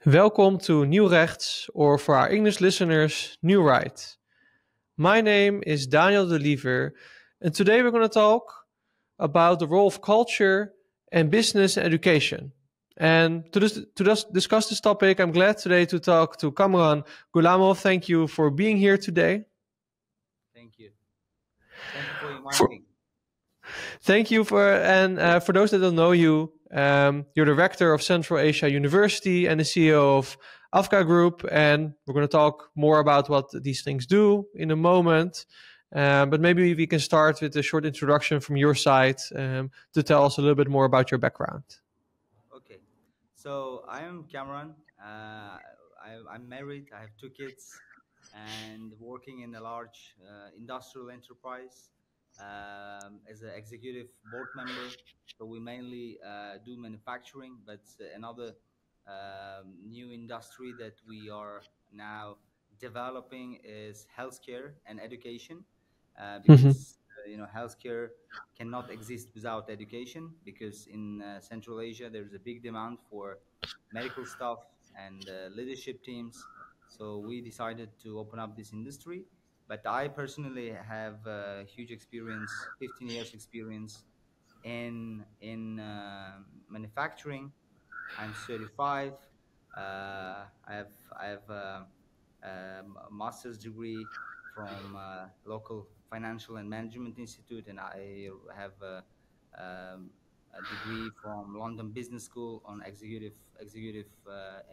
Welcome to NieuwRechts, or for our English listeners, NieuwRecht. My name is Daniel de Liever, and today we're going to talk about the role of culture and business and education. And to discuss this topic, I'm glad today to talk to Kamran Gulamov. Thank you for being here today. Thank you. Thank you for inviting. Thank you for those that don't know you, you're the rector of Central Asia University and the CEO of AFKA Group, and we're going to talk more about what these things do in a moment. But maybe we can start with a short introduction from your side to tell us a little bit more about your background. Okay, so I am Kamran. I'm married. I have 2 kids, and working in a large industrial enterprise as an executive board member. So we mainly do manufacturing, but another new industry that we are now developing is healthcare and education, because healthcare cannot exist without education, because in Central Asia there's a big demand for medical staff and leadership teams. So we decided to open up this industry. But I personally have huge experience, 15 years experience in manufacturing. I'm certified. I have a master's degree from local financial and management institute, and I have a degree from London Business School on executive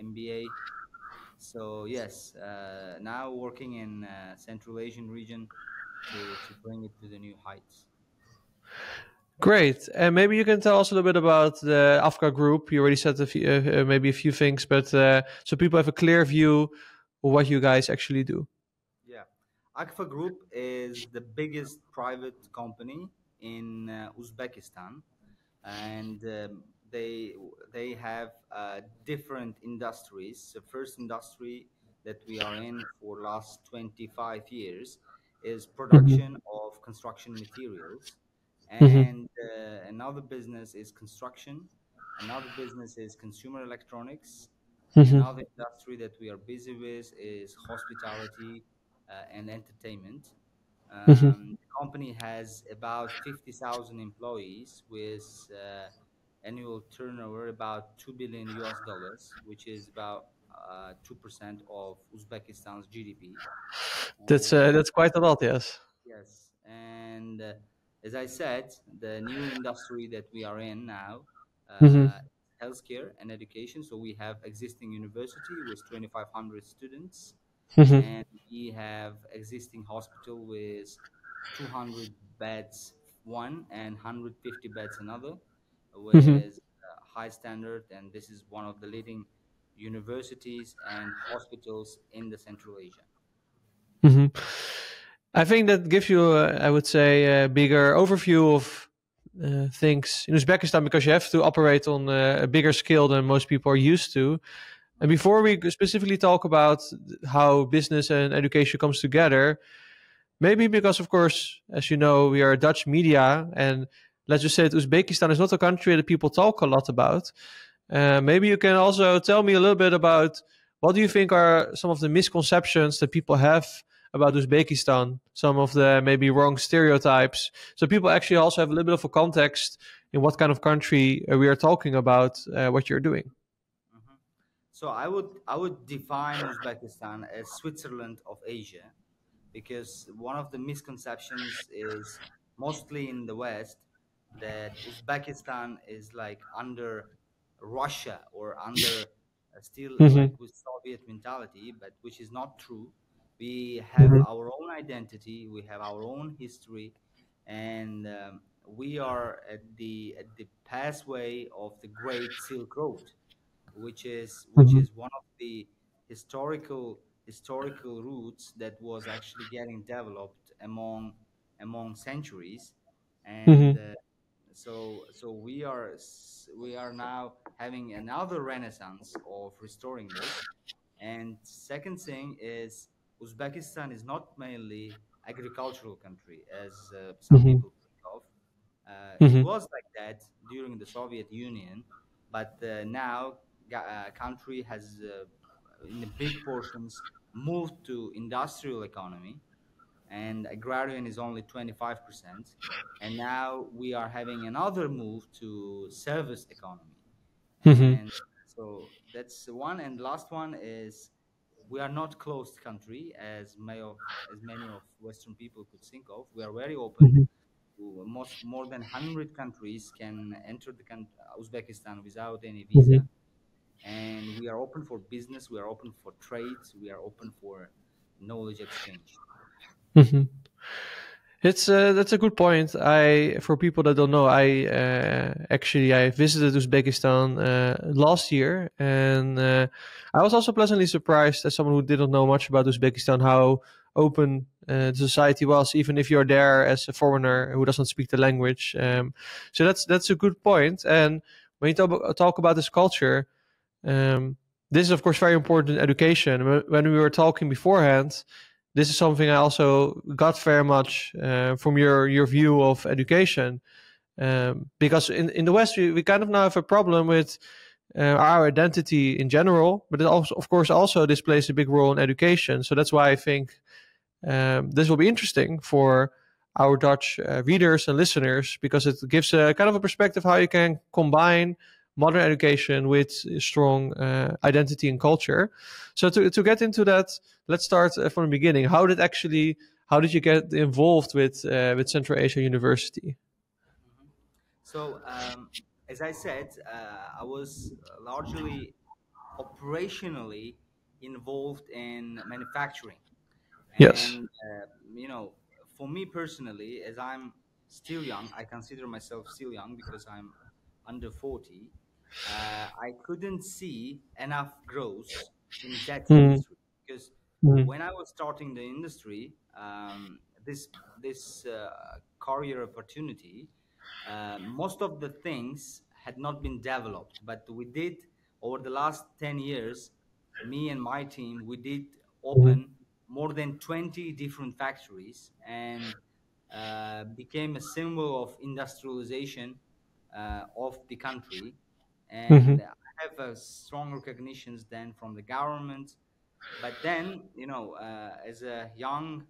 MBA. So yes, now working in Central Asian region to bring it to the new heights. Great. And maybe you can tell us a little bit about the AFKA Group. You already said maybe a few things, but so people have a clear view of what you guys actually do. Yeah, AFKA Group is the biggest private company in Uzbekistan, and they have different industries. The first industry that we are in for last 25 years is production of construction materials, and another business is construction, another business is consumer electronics, another industry that we are busy with is hospitality and entertainment. The company has about 50,000 employees with annual turnover about $2 billion US, which is about 2% of Uzbekistan's GDP. That's quite a lot, yes. Yes, and as I said, the new industry that we are in now, healthcare and education. So we have existing university with 2,500 students, and we have existing hospital with 200 beds one and 150 beds another, with high standard. And this is one of the leading universities and hospitals in the Central Asia. I think that gives you, I would say, a bigger overview of things in Uzbekistan, because you have to operate on a bigger scale than most people are used to. And before we specifically talk about how business and education comes together, maybe because, of course, as you know, we are a Dutch media, and let's just say that Uzbekistan is not a country that people talk a lot about. Maybe you can also tell me a little bit about what do you think are some of the misconceptions that people have about Uzbekistan, some of the maybe wrong stereotypes, so people actually also have a little bit of a context in what kind of country we are talking about, what you're doing. So I would define Uzbekistan as Switzerland of Asia, because one of the misconceptions is mostly in the West that Uzbekistan is like under Russia or under still like with Soviet mentality, but which is not true. We have our own identity, we have our own history, and we are at the pathway of the Great Silk Road, which is one of the historical routes that was actually getting developed among centuries. And so we are now having another renaissance of restoring this. And second thing is, Uzbekistan is not mainly agricultural country as some people think of. It was like that during the Soviet Union, but now country has, in the big portions, moved to industrial economy, and agrarian is only 25%. And now we are having another move to service economy. Hmm. And so that's one. And last one is we are not closed country as many of Western people could think of. We are very open. Hmm. More than 100 countries can enter Uzbekistan without any Hmm. visa, and we are open for business. We are open for trades. We are open for knowledge exchange. Hmm. It's that's a good point. For people that don't know, I visited Uzbekistan last year, and I was also pleasantly surprised as someone who didn't know much about Uzbekistan how open the society was, even if you're there as a foreigner who doesn't speak the language. So that's a good point. And when you talk about this culture, this is of course very important in education. When we were talking beforehand, this is something I also got very much from your view of education. Because in the West, we kind of now have a problem with our identity in general, but it also, of course, also this plays a big role in education. So that's why I think this will be interesting for our Dutch readers and listeners, because it gives a kind of a perspective how you can combine modern education with strong identity and culture. So to get into that, let's start from the beginning. How did you get involved with Central Asia University? Mhm. So, as I said, I was largely operationally involved in manufacturing. Yes. And, for me personally, as I'm still young, I consider myself still young because I'm under 40. I couldn't see enough growth in that Mm-hmm. industry because when I was starting the industry, this career opportunity, most of the things had not been developed, but we did over the last 10 years. Me and my team, we did Mm-hmm. open more than 20 different factories and became a symbol of industrialization of the country. Mm-hmm. And I have a strong recognitions then from the government. But then, as a young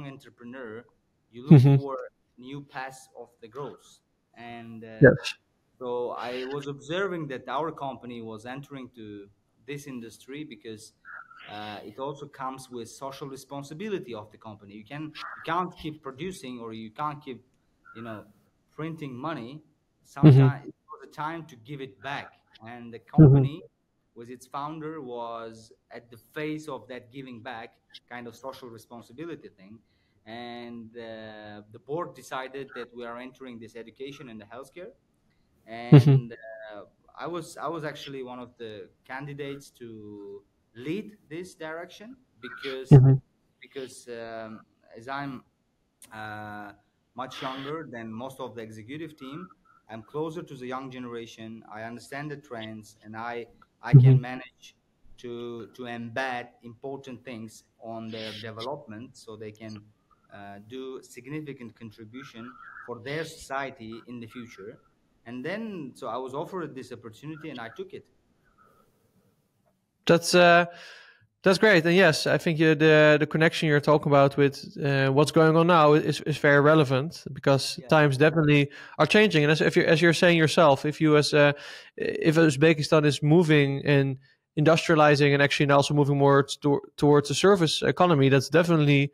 entrepreneur, you look Mm-hmm. for new paths of the growth. And Yes. so I was observing that our company was entering to this industry because it also comes with social responsibility of the company. You can't keep producing, or you can't keep, you know, printing money. Mm-hmm. Sometimes it was a time to give it back, and the Mm-hmm. company with its founder was at the face of that giving back kind of social responsibility thing. And the board decided that we are entering this education and the healthcare, Mm-hmm. and I was actually one of the candidates to lead this direction because Mm-hmm. because as I'm uh, much younger than most of the executive team, I'm closer to the young generation. I understand the trends, and I Mm-hmm. can manage to embed important things on their development so they can do significant contribution for their society in the future. And then, so I was offered this opportunity, and I took it. That's uh, that's great. And yes, I think the connection you're talking about with what's going on now is very relevant, because Yeah, times definitely are changing. And as you're saying yourself, if Uzbekistan is moving and industrializing and actually now also moving more towards the service economy, that's definitely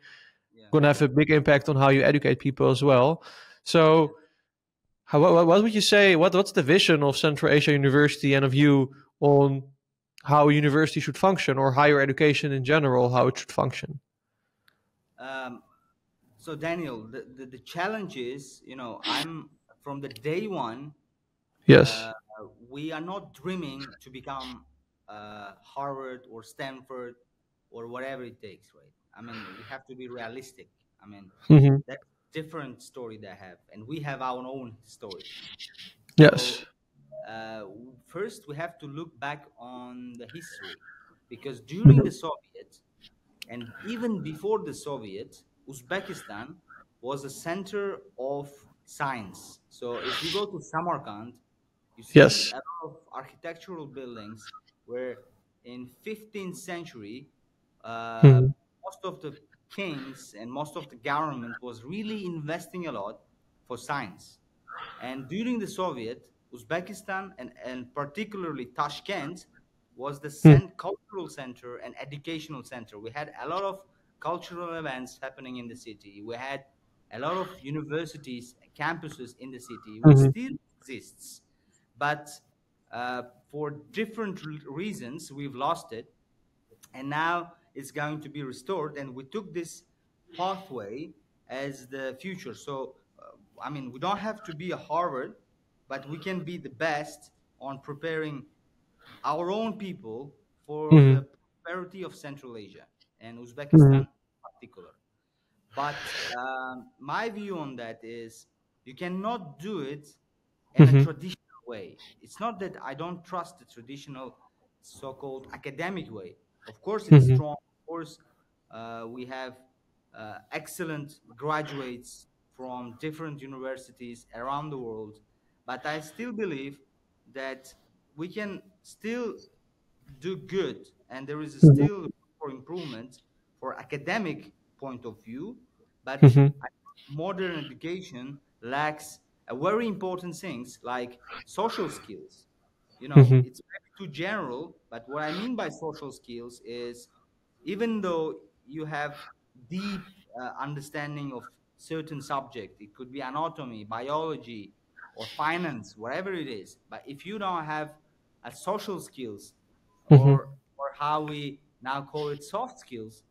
yeah, going to have a big impact on how you educate people as well. yeah. So, what would you say? What's the vision of Central Asia University and of you on how a university should function, or higher education in general, how it should function? Um, so Daniel, the challenge is, I'm from the day one. Yes. uh, we are not dreaming to become Harvard or Stanford or whatever it takes, right? I mean, we have to be realistic. I mean, Hmm. that's different story they have, and we have our own story. Yes. So first, we have to look back on the history, because during Hmm. the Soviet and even before the Soviet, Uzbekistan was a center of science. So if you go to Samarkand, You see Yes. a lot of architectural buildings where in 15th century, uh, Mm-hmm. most of the kings and most of the government was really investing a lot for science. And during the Soviet, Uzbekistan and particularly Tashkent was the cultural center and educational center. We had a lot of cultural events happening in the city. We had a lot of universities, campuses in the city, which Mm-hmm. still exists. But for different reasons, we've lost it. And now it's going to be restored. And we took this pathway as the future. So, I mean, we don't have to be a Harvard, but we can be the best on preparing our own people for Mm-hmm. the prosperity of Central Asia and Mm-hmm. Uzbekistan in particular. But my view on that is you cannot do it in a Mm-hmm. traditional way. It's not that I don't trust the traditional so-called academic way. Of course, it's Mm-hmm. strong. Of course, we have excellent graduates from different universities around the world. But I still believe that we can still do good, and there is Mm-hmm. still room for improvement for academic point of view. But Mm-hmm. I think modern education lacks a very important things like social skills. You know, Mm-hmm. it's maybe too general, but what I mean by social skills is even though you have deep understanding of certain subject, it could be anatomy, biology, or finance, whatever it is, but if you don't have a social skills, Mm-hmm. or how we now call it soft skills,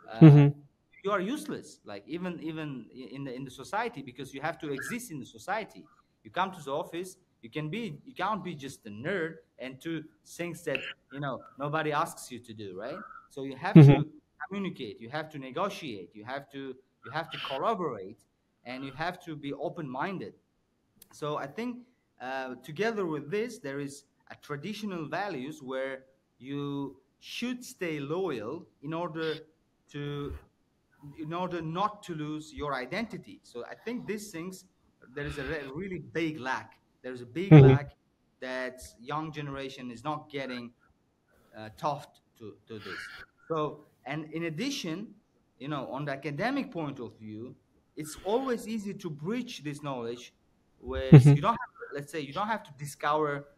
uh, Mm-hmm. you are useless, like even in the society, because you have to exist in the society. You come to the office, you can't be just a nerd and do things that nobody asks you to do, right? So you have Mm-hmm. to communicate, you have to negotiate, you have to collaborate, and you have to be open minded. So I think together with this, there is a traditional values where you should stay loyal to in order not to lose your identity. So I think these things, there is a really big lack. There's a big Mm-hmm. lack that young generation is not getting taught to this. So, and in addition, on the academic point of view, it's always easy to bridge this knowledge with, Mm-hmm. you don't have, let's say, you don't have to discover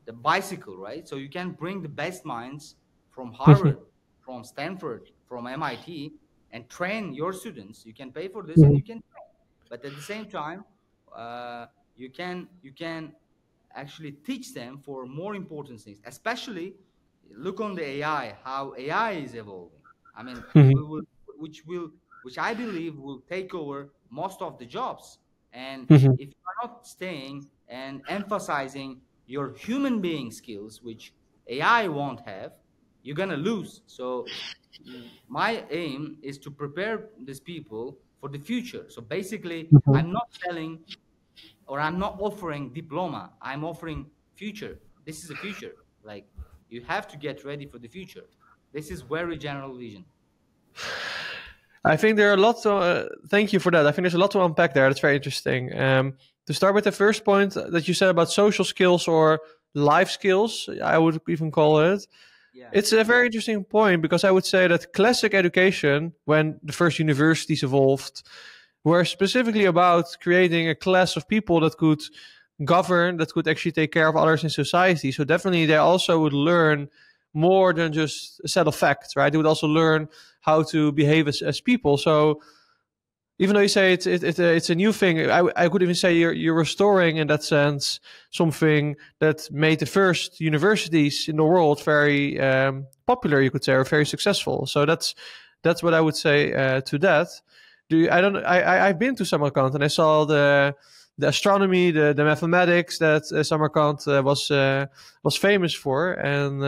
the bicycle, right? So you can bring the best minds from Mm-hmm. Harvard, from Stanford, from MIT, and train your students. You can pay for this, and Mm-hmm. you can train. But at the same time, you can actually teach them for more important things, especially look on the AI, how AI is evolving. I mean, Mm-hmm. we will, which I believe will take over most of the jobs. And Mm-hmm. if you are not staying and emphasizing your human being skills, which AI won't have, you're gonna lose. So my aim is to prepare these people for the future. So basically, Mm-hmm. I'm not selling or I'm not offering diploma. I'm offering future. This is the future. Like, you have to get ready for the future. This is very general vision. I think there are a lot to. Thank you for that. I think there's a lot to unpack there. That's very interesting. To start with the first point that you said about social skills or life skills, I would even call it. Yeah. It's a very interesting point because I would say that classic education, when the first universities evolved, were specifically about creating a class of people that could govern, that could actually take care of others in society. So definitely they also would learn more than just a set of facts, right? They would also learn how to behave as people. So even though you say it's a new thing, I could even say you're restoring in that sense something that made the first universities in the world very popular, you could say, or very successful. So that's what I would say to that. I don't I've been to Samarkand and I saw the astronomy, the mathematics that Samarkand was famous for, and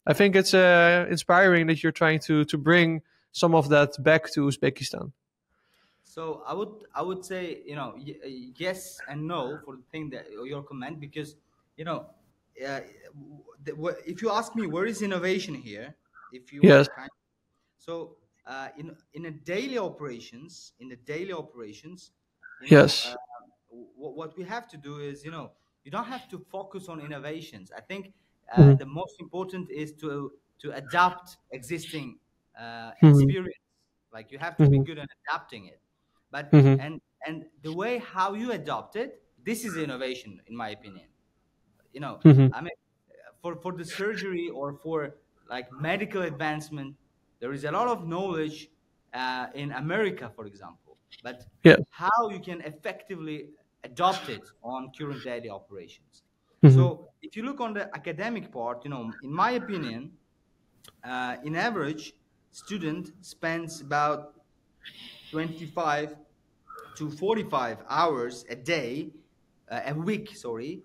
I think it's inspiring that you're trying to bring some of that back to Uzbekistan. So I would say, yes and no for the thing that your comment, because you know uh, if you ask me where is innovation here, if you Yes. are kind, so in a daily operations, you know Yes. what we have to do is, you you don't have to focus on innovations. I think Mm-hmm. the most important is to adapt existing Mm-hmm. experience. Like you have to be Mm-hmm. good at adapting it. But Mm-hmm. and the way how you adopt it, this is innovation, in my opinion. You know, Mm-hmm. I mean, for the surgery or for like medical advancement, there is a lot of knowledge in America, for example. But Yeah. how you can effectively adopt it on current daily operations. Mm-hmm. So if you look on the academic part, you know, in my opinion, in average, student spends about 25 to 45 hours a day, a week, sorry,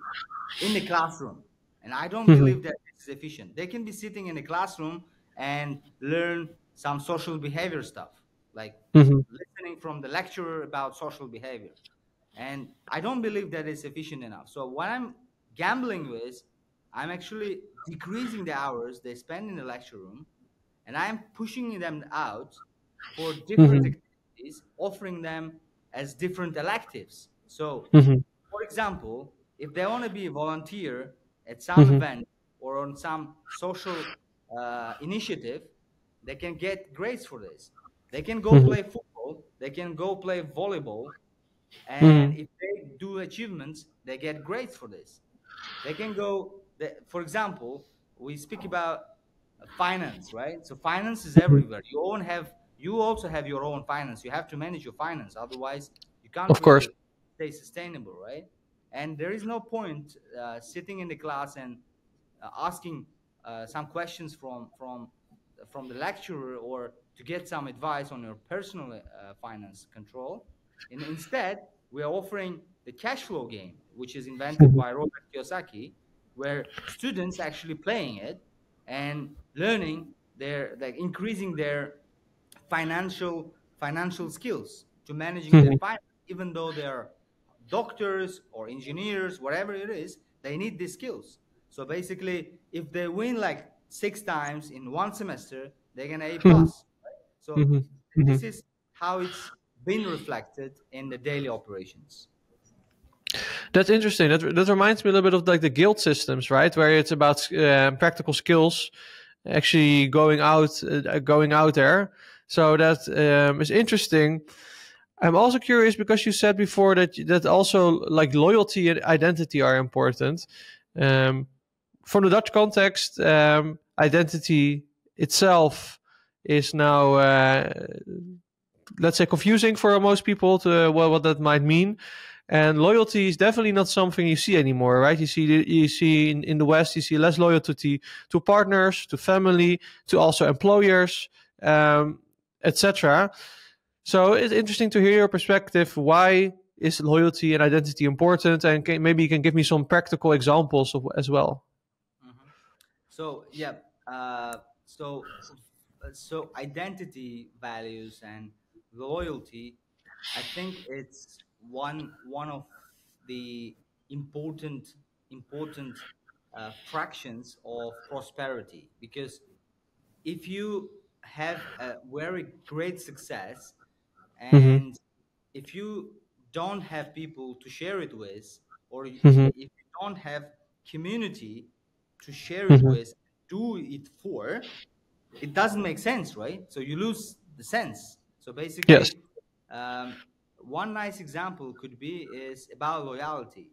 in the classroom. And I don't Mm-hmm. believe that it's efficient. They can be sitting in the classroom and learn some social behavior stuff, like Mm-hmm. listening from the lecturer about social behavior. And I don't believe that is efficient enough. So what I'm gambling with, I'm actually decreasing the hours they spend in the lecture room, and I'm pushing them out for different Mm-hmm. activities, offering them as different electives. So, Mm-hmm. for example, if they want to be a volunteer at some Mm-hmm. event or on some social initiative, they can get grades for this. They can go Mm-hmm. play football, they can go play volleyball, and Mm-hmm. if they do achievements, they get grades for this. They can go, for example, we speak about finance, right? So finance is Mm-hmm. everywhere. You also have your own finance. You have to manage your finance, otherwise you can't Of course. really stay sustainable, right? And there is no point sitting in the class and asking some questions from the lecturer or to get some advice on your personal finance control. And instead, we are offering the cash flow game, which is invented Mm-hmm. by Robert Kiyosaki, where students actually playing it and learning their, like increasing their financial skills to managing their Mm-hmm. finance, even though they're doctors or engineers, whatever it is, they need these skills. So basically, if they win like 6 times in one semester, they're gonna A Mm-hmm. plus. Right? So Mm-hmm. Mm-hmm. this is how it's been reflected in the daily operations. That's interesting. That reminds me a little bit of like the guild systems, right? Where it's about practical skills, actually going out there. So that is interesting. I'm also curious because you said before that also like loyalty and identity are important. Um, from the Dutch context, identity itself is now, let's say, confusing for most people to what that might mean. And loyalty is definitely not something you see anymore, right? You see in the West, you see less loyalty to partners, to family, to also employers, etc. So it's interesting to hear your perspective. Why is loyalty and identity important? And maybe you can give me some practical examples as well. Mhm. So yeah, so identity, values, and loyalty, I think it's one of the important fractions of prosperity, because if you have a very great success Mm-hmm. and if you don't have people to share it with, or if Mm-hmm. you don't have community to share it Mm-hmm. with, do it for, it doesn't make sense, right? So you lose the sense. So Yes. basically, one nice example could be is about loyalty.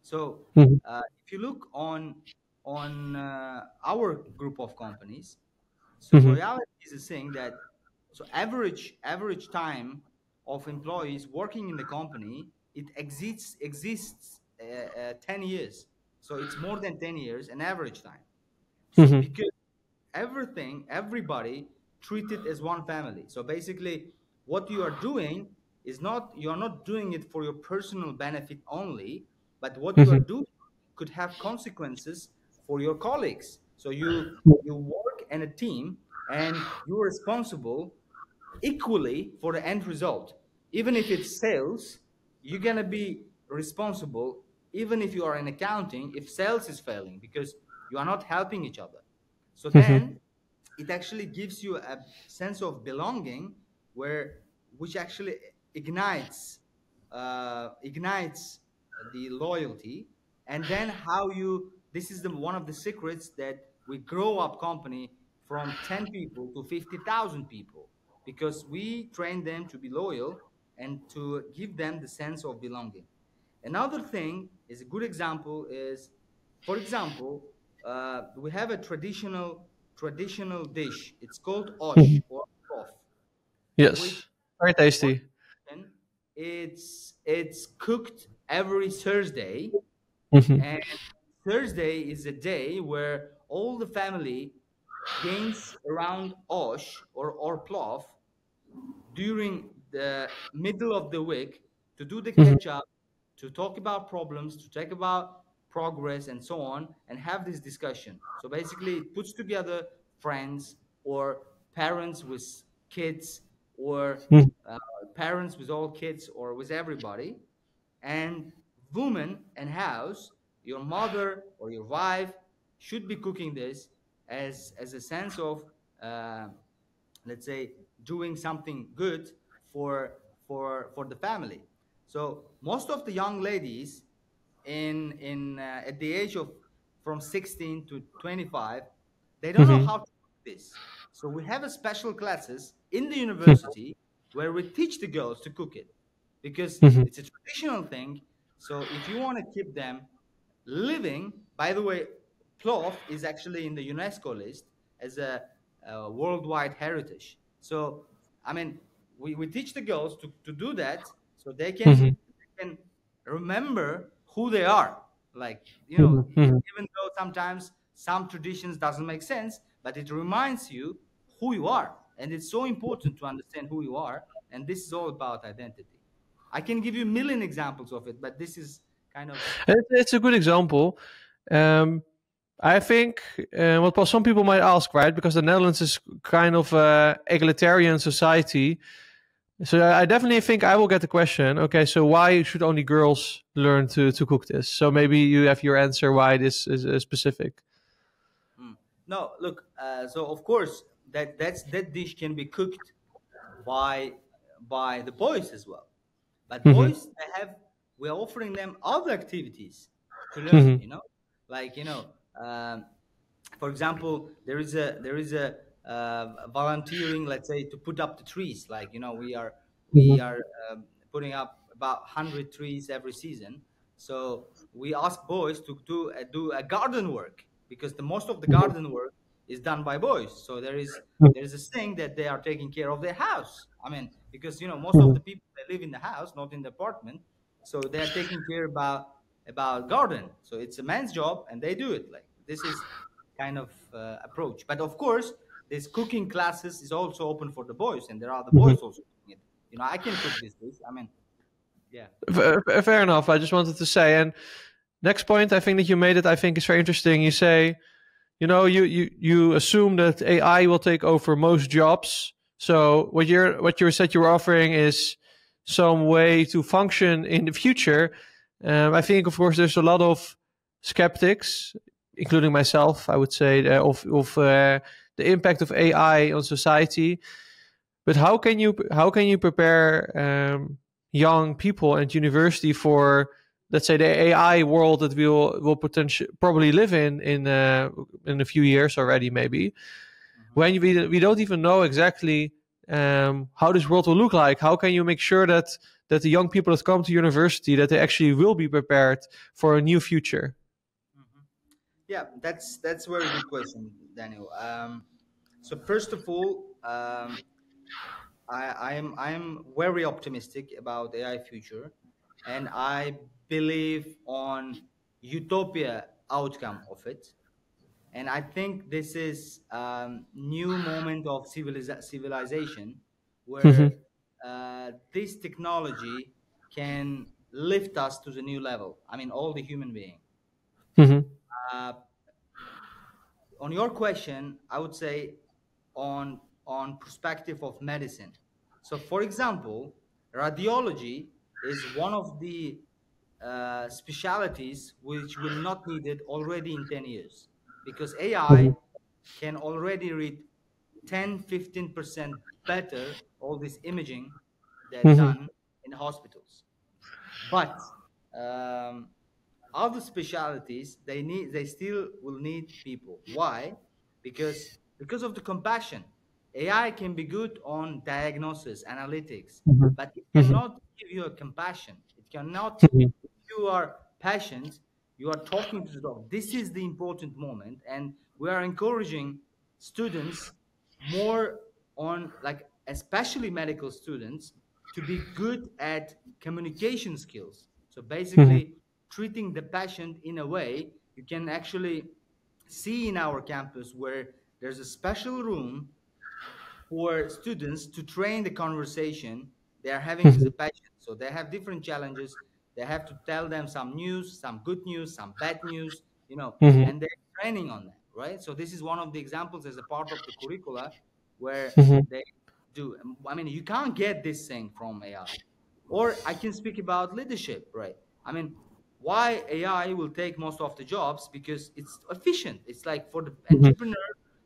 So Mm-hmm. if you look on our group of companies, so Mm-hmm. loyalty is a thing that, so average time of employees working in the company, it exists 10 years. So it's more than 10 years an average time. So Mm-hmm. because everybody treated as one family. So basically, what you are doing is not, you are not doing it for your personal benefit only, but what you are Mm-hmm. doing could have consequences for your colleagues. So you work in a team and you're responsible equally for the end result. Even if it's sales, you're gonna be responsible. Even if you are in accounting, if sales is failing, because you are not helping each other. So Mm-hmm. then it actually gives you a sense of belonging, which ignites ignites the loyalty, and then how you, this is the one of the secrets that we grow up company from 10 people to 50,000 people, because we train them to be loyal and to give them the sense of belonging. Another thing is a good example is, for example, we have a traditional dish. It's called osh or kof, which Yes. Very tasty. it's cooked every Thursday, Hmm. and Thursday is a day where all the family gains around osh or plov during the middle of the week to do the Hmm. catch up, to talk about problems, to talk about progress, and so on, and have this discussion. So basically, it puts together friends or parents with kids, or uh, parents with all kids, or with everybody, and woman and house, your mother or your wife should be cooking this as a sense of uh, let's say doing something good for for the family. So most of the young ladies in at the age of from 16 to 25, they don't know Hmm. how to do this. So we have a special classes in the university where we teach the girls to cook it, because Hmm. it's a traditional thing. So if you want to keep them living, by the way, plov is actually in the UNESCO list as a worldwide heritage. So, I mean, we teach the girls to do that so Hmm. they can remember who they are. Like, Hmm. Hmm. even though sometimes some traditions doesn't make sense, but it reminds you who you are. And it's so important to understand who you are. And this is all about identity. I can give you a million examples of it, but this is kind of It's a good example. Um, I think what some people might ask, right? Because the Netherlands is kind of egalitarian society. So I definitely think I will get the question. Okay, so why should only girls learn to cook this? So maybe you have your answer why this is specific. mm. No. Look, so of course that dish can be cooked by the boys as well. But Hmm. boys, we're offering them other activities to learn. Hmm. Like for example, there is a volunteering, let's say, to put up the trees. Like we are putting up about 100 trees every season. So we ask boys to do a garden work, because the most of the garden work is done by boys. So there is a saying that they are taking care of their house. I mean, because most of Hmm. the people, they live in the house, not in the apartment, so they are taking care about garden. So it's a man's job, and they do it. Like, this is kind of approach. But of course, this cooking classes is also open for the boys, and there are the Hmm. boys also cooking it. I can cook this dish. I mean, yeah. Fair enough. I just wanted to say. And next point, I think that you made it. I think is very interesting. You say, you assume that AI will take over most jobs. So what you said you were offering is some way to function in the future. I think, of course, there's a lot of skeptics, including myself. I would say of the impact of AI on society. But how can you prepare young people and university for, let's say, the AI world that will potentially probably live in a few years already, maybe, Mhm. when we don't even know exactly how this world will look like. How can you make sure that the young people that come to university, that they actually will be prepared for a new future? Mhm. Yeah, that's a very good question, Daniel. So first of all, I am very optimistic about AI future, and I believe on utopia outcome of it. And I think this is new moment of civilization, where this technology can lift us to the new level. I mean, all the human being. Uh, on your question, I would say on perspective of medicine. So, for example, radiology is one of the specialities which will not need it already in 10 years, because AI can already read 10-15% better all this imaging that done in hospitals. But um, other specialties, they still will need people. Why? Because of the compassion. AI can be good on diagnosis, analytics, Mhm. but it Mhm. cannot give you a compassion. It cannot. Mhm. If you are patient, you are talking to the dog. This is the important moment, and we are encouraging students more on, like, especially medical students, to be good at communication skills. So Mhm. basically, treating the patient in a way you can actually see in our campus, where there's a special room for students to train the conversation they are having with Mhm. the patient. So they have different challenges. They have to tell them some news, some good news, some bad news, Mhm. and they're training on that, right? So this is one of the examples as a part of the curricula where Mhm. they do. I mean, you can't get this thing from AI. Or I can speak about leadership, right? I mean, why AI will take most of the jobs? Because it's efficient. It's like, for the Mhm. entrepreneur,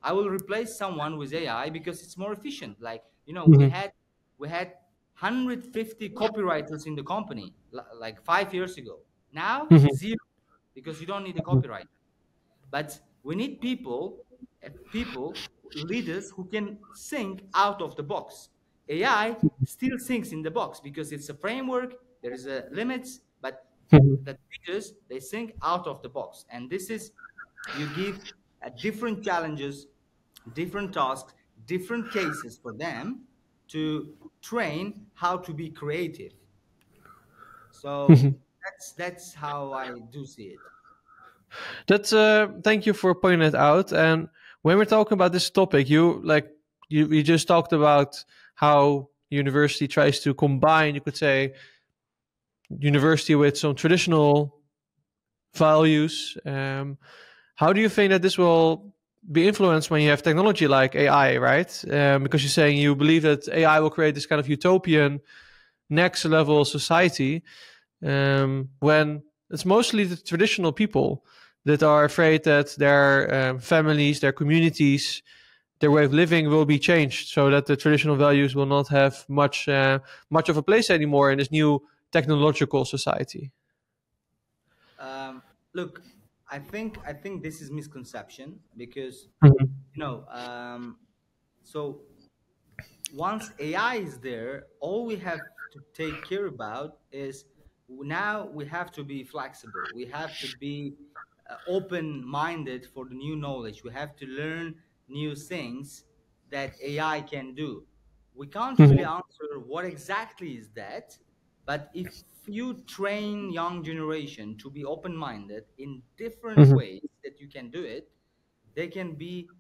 I will replace someone with AI because it's more efficient. Like, we Mhm. had 150 copywriters in the company like 5 years ago. Now Mhm. zero, because you don't need a Mhm. copywriter. But we need people, leaders who can think out of the box. AI still thinks in the box because it's a framework. There is a limits, but Mhm. the leaders, they think out of the box, and this is, you give different challenges, different tasks, different cases for them to train how to be creative. So Mhm. that's how I do see it. That's thank you for pointing it out. And when we're talking about this topic, you just talked about how university tries to combine, you could say, university with some traditional values. How do you think that this will be influenced when you have technology like AI, right? Because you're saying you believe that AI will create this kind of utopian next level society, when it's mostly the traditional people that are afraid that their families, their communities, their way of living will be changed, so that the traditional values will not have much of a place anymore in this new technological society. Um, Look, I think this is misconception because, Mhm. you know um, so once AI is there, all we have to take care about is, now we have to be flexible. We have to be open-minded for the new knowledge. We have to learn new things that AI can do. We can't really Mhm. answer what exactly is that, but if you train young generation to be open-minded in different Mhm. ways that you can do it, they can be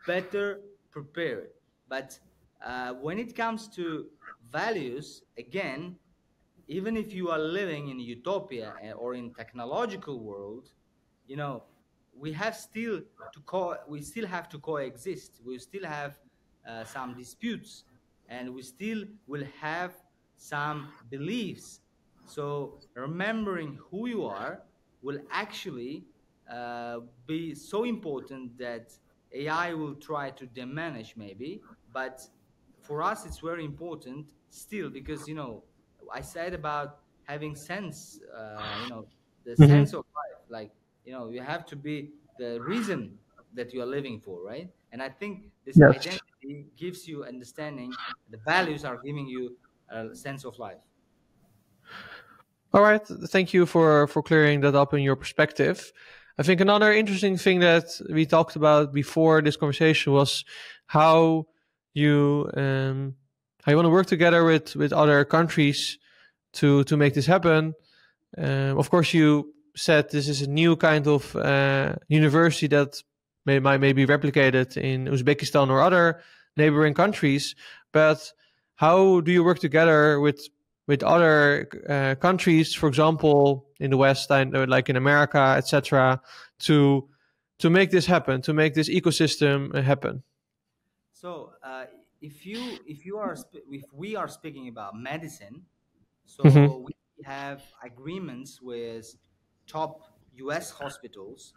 better prepared. But when it comes to values, again, even if you are living in utopia or in technological world, you know, we still have to coexist. We still have some disputes, and we still will have some beliefs. So remembering who you are will actually uh, be so important that AI will try to diminish maybe, but for us it's very important still, because I said about having sense, the sense Mhm. of life. Like, you have to be the reason that you are living for, right? And I think this Yes. identity gives you understanding. The values are giving you a sense of life. All right. Thank you for clearing that up in your perspective. I think another interesting thing that we talked about before this conversation was how you how you want to work together with other countries to make this happen. Of course, you said this is a new kind of university that might be replicated in Uzbekistan or other neighboring countries. But how do you work together with other countries, for example, in the West, like in America, etc., to to make this happen, to make this ecosystem happen? So if we are speaking about medicine, Hmm. so we have agreements with top US hospitals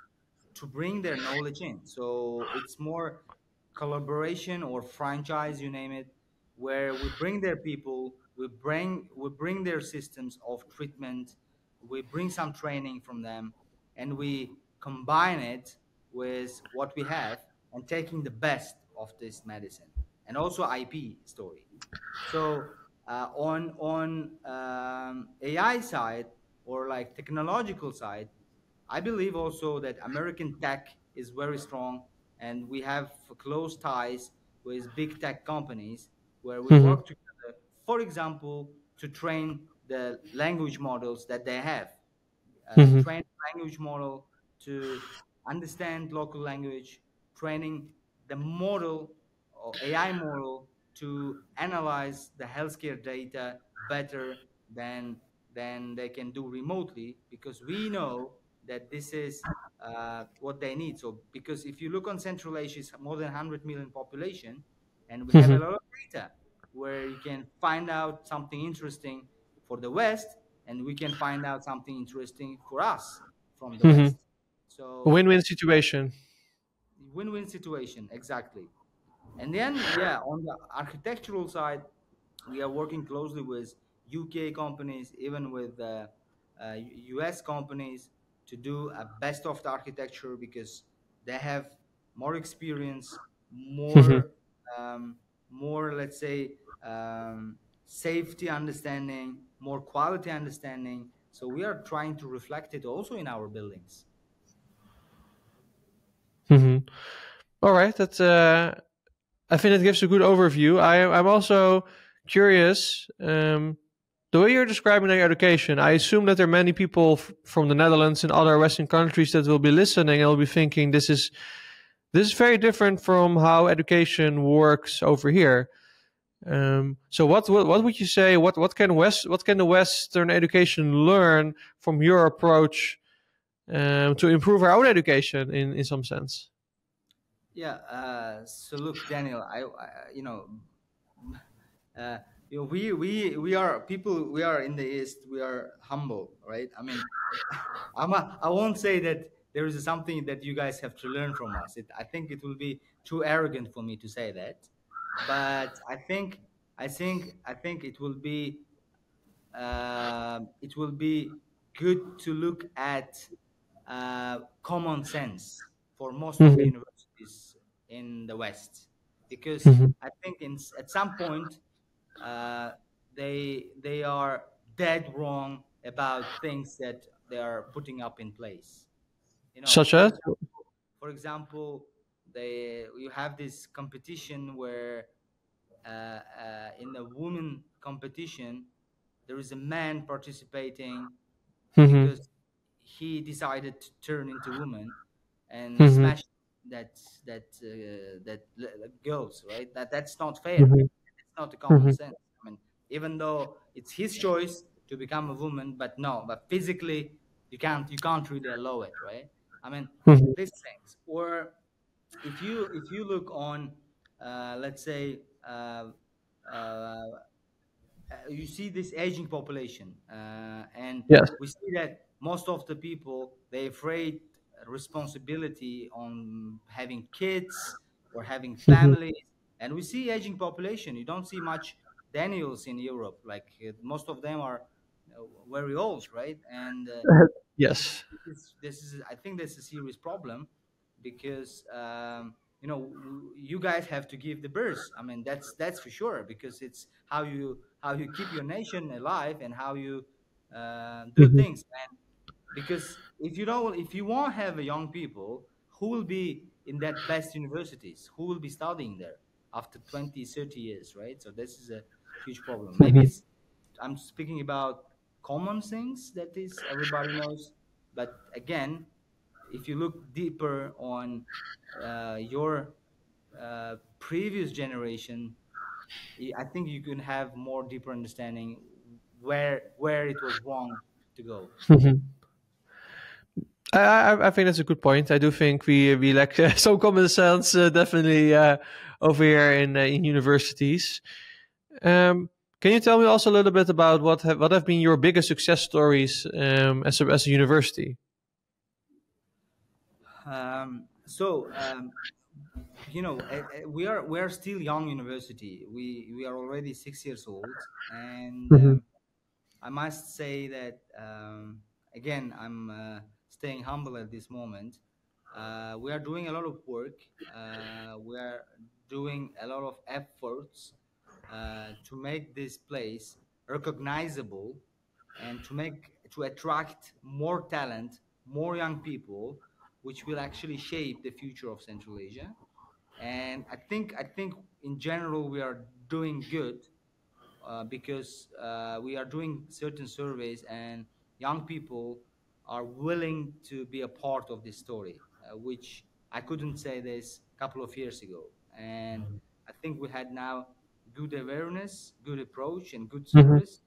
to bring their knowledge in. So it's more collaboration or franchise, you name it, where we bring their people, we bring their systems of treatment, we bring some training from them, and we combine it with what we have and taking the best of this medicine, and also IP story. So on AI side, or like technological side, I believe also that American tech is very strong, and we have close ties with big tech companies where we Mm-hmm. work together, for example, to train the language models that they have, Mm-hmm. train language model to understand local language, training the model or AI model to analyze the healthcare data better than they can do remotely, because we know that this is what they need. So because if you look on Central Asia, it's more than 100 million population, and we have a Mm-hmm. lot of data where you can find out something interesting for the West, and we can find out something interesting for us from the Mm-hmm. West. So Win-win situation. win-win situation, exactly. And then, yeah, on the architectural side, we are working closely with UK companies, even with US companies, to do a best of the architecture, because they have more experience, Mm-hmm. um, more, let's say, safety understanding, more quality understanding. So we are trying to reflect it also in our buildings. Mm-hmm. All right, that I think it gives a good overview. I'm also curious. The way you're describing your education, I assume that there are many people from the Netherlands and other Western countries that will be listening and will be thinking this is very different from how education works over here. So what would you say? What can the Western education learn from your approach to improve our own education in some sense? Yeah. So look, Daniel, you know, uh, we are people. We are in the East. We are humble, right? I mean, I won't say that there is something that you guys have to learn from us. I think it will be too arrogant for me to say that, but I think it will be good to look at common sense for most of the Hmm. universities in the West, because Hmm. I think at some point uh, they are dead wrong about things that they are putting up in place. You know, Such as? for example, they you have this competition where in the women competition there is a man participating Hmm. because he decided to turn into woman and Hmm. smash that girls, right? That's not fair. Hmm. It's not a common Hmm. sense. I mean, even though it's his choice to become a woman, but no, but physically you can't really allow it, right? I mean, Hmm. these things. Or if you look on, let's say, uh, you see this aging population, and Yes. we see that most of the people they afraid responsibility on having kids or having Hmm. families, and we see aging population. You don't see much Daniels in Europe, like most of them are very old, right? And Yes. this is I think that's a serious problem, because you guys have to give the birth. I mean, that's for sure, because it's how you keep your nation alive, and how you do Hmm. things. And because if you won't have a young people who will be in that best universities, who will be studying there after 20, 30 years, right? So this is a huge problem. Maybe Hmm. it's I'm speaking about common things that is everybody knows, but again, if you look deeper on your previous generation, I think you can have more deeper understanding where it was wrong to go. Hmm. I think that's a good point. I do think we lack some common sense, definitely over here in universities. Can you tell me also a little bit about what have been your biggest success stories as a university? So we are still young university. We are already 6 years old, and Hmm. I must say that again, I'm staying humble at this moment. We are doing a lot of work. We are doing a lot of efforts to make this place recognizable and to attract more talent, more young people, which will actually shape the future of Central Asia. And I think in general we are doing good because we are doing certain surveys and young people are willing to be a part of this story, which I couldn't say this a couple of years ago. And I think we had now good awareness, good approach, and good Mm-hmm. service.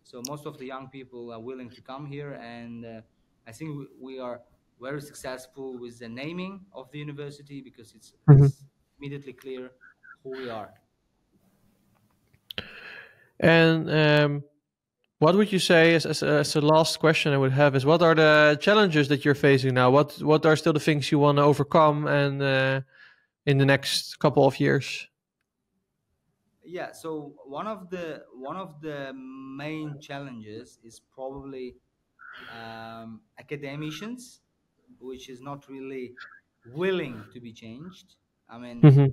So most of the young people are willing to come here, and I think we are very successful with the naming of the university because Mm-hmm. it's immediately clear who we are. And what would you say as a last question I would have is what are the challenges that you're facing now? What are still the things you want to overcome and in the next couple of years? Yeah, so one of the main challenges is probably academicians, which is not really willing to be changed. I mean, Mm-hmm.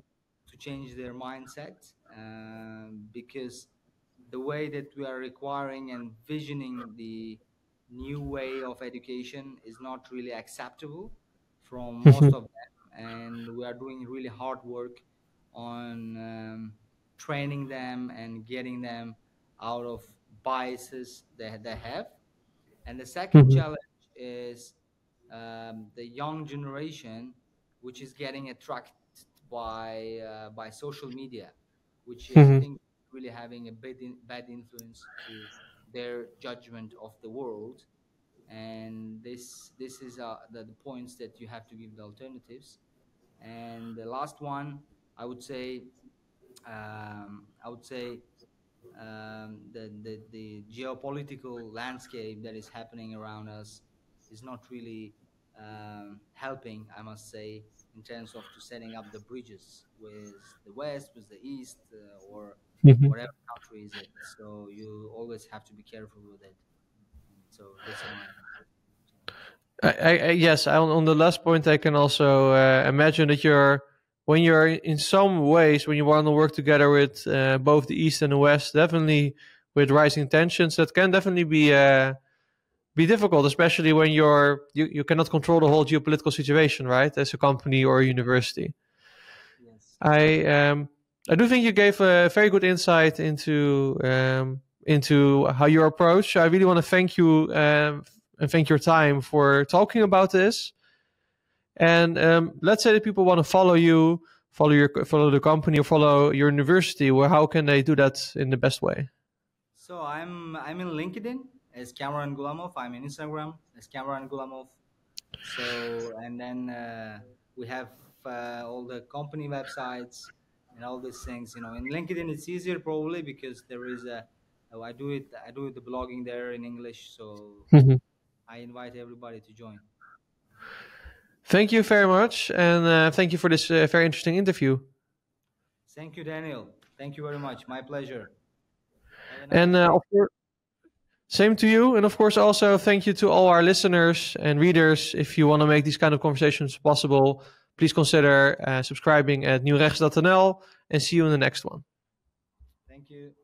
to change their mindset, because the way that we are requiring and visioning the new way of education is not really acceptable from most of them, and we are doing really hard work on training them and getting them out of biases that they have. And the second Mm-hmm. challenge is the young generation, which is getting attracted by social media, which is, I Mm-hmm. think, really having a bad influence to their judgment of the world. And this is the points that you have to give the alternatives. And the last one, I would say, I would say the geopolitical landscape that is happening around us is not really helping, I must say, in terms of to setting up the bridges with the West, with the East, or Mm-hmm. whatever country is it. So you always have to be careful with it. So that's my. Yes, on the last point, I can also imagine that when you're in some ways, when you want to work together with both the East and the West, definitely with rising tensions, that can definitely be difficult, especially when you cannot control the whole geopolitical situation, right? As a company or a university. Yes. I um, I do think you gave a very good insight into how you approach. I really want to thank you and thank your time for talking about this. And let's say that people want to follow you, follow the company, or follow your university. Well, how can they do that in the best way? So I'm in LinkedIn as Kamran Gulamov. I'm in Instagram as Kamran Gulamov. So and then we have all the company websites and all these things. You know, in LinkedIn it's easier probably because there is a oh, I do it the blogging there in English. So Mhm. I invite everybody to join. Thank you very much, and thank you for this very interesting interview. Thank you, Daniel. Thank you very much. My pleasure. Have a And nice day. of course, same to you. And of course, also thank you to all our listeners and readers. If you want to make these kind of conversations possible, please consider subscribing at NieuwRechts.nl and see you in the next one. Thank you.